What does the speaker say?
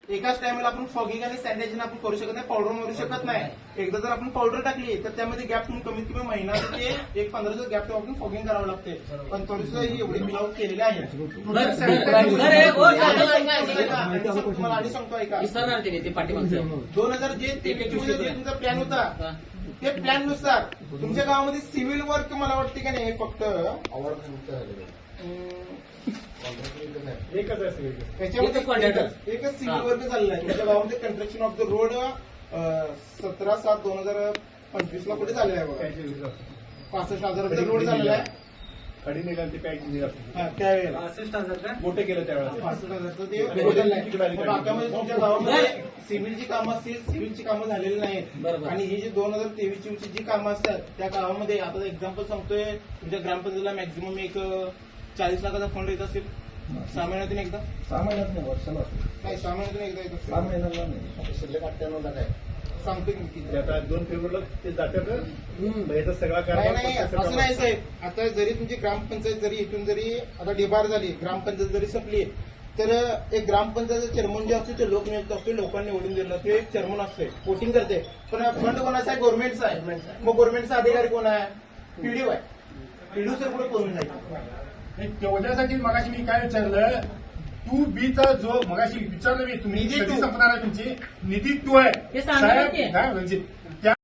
एकाच टायमाला आपण फॉगिंग आणि सॅनिटायझेशन आपण करू शकत नाही, पावडर मारू शकत नाही. एकदा जर आपण पावडर टाकली तर त्यामध्ये गॅप कमीत कमी महिना ते एक 15 दिवस गॅप आपण फॉगिंग करावं लागते. पण थोडीसं ही एवढी मिलावट केलेली आहे. तुम्हाला आणि सांगतो ऐका, 2000 जे तुमचा प्लॅन होता ते प्लॅन नुसार तुमच्या गावामध्ये सिव्हिल वर्क मला वाटते का नाही फक्त त्याच्यामध्ये एकच सिव्हिल वर्क झालेला आहे तुमच्या गावामध्ये. कन्स्ट्रक्शन ऑफ द रोड 17/7/2025 ला कुठे झालेला आहे बघा. 65,000 रोड झालेला आहे खडी निघाल ते पॅक त्यावेळेला. 65,000 मोठे केलं त्यावेळेला 65,000 ते बाकीमध्ये तुमच्या गावामध्ये सिव्हिलची कामं असतील, सिव्हिलची कामं झालेली नाहीत. आणि ही जी 2023-24 जी कामं असतात त्या गावामध्ये आता एक्झाम्पल सांगतोय, तुमच्या ग्रामपंचायतीला मॅक्झिमम एक 40 लाखाचा फंड येत असेल 6 महिन्यातून एकदा. 6 महिन्यात नाही, वर्षाला नाही 6 महिन्यातून एकदा येत असेल. 6 महिन्याला नाही, शिल्लक 98 लाख आहे. सांगतो की किती. आता 2 फेब्रुवारीला ते जातात याचा सगळा नाही असं नाही साहेब. आता जरी तुमची ग्रामपंचायत जरी इथून जरी आता डिबार झाली, ग्रामपंचायत जरी संपली तर एक ग्रामपंचायत चेअरमन जे असतो ते लोकनियुक्त असतो, लोकांनी निवडून दिलेला असतो, एक चेअरमन असतोय वोटिंग करते. पण फंड कोणाचा आहे? गव्हर्नमेंटचा आहे. मग गव्हर्नमेंटचा अधिकारी कोण आहे? पीडीओ आहे. पीडीओ सर पुढे करून जाईल. तेवढ्यासाठी मगाशी मी काय विचारलं, 2B जो मगाशी विचारलं मी, तुम्ही निधी कधी 2. संपणार आहे तुमची? निधी 2 आहे ते सांगा साहेब. की. काय म्हणजे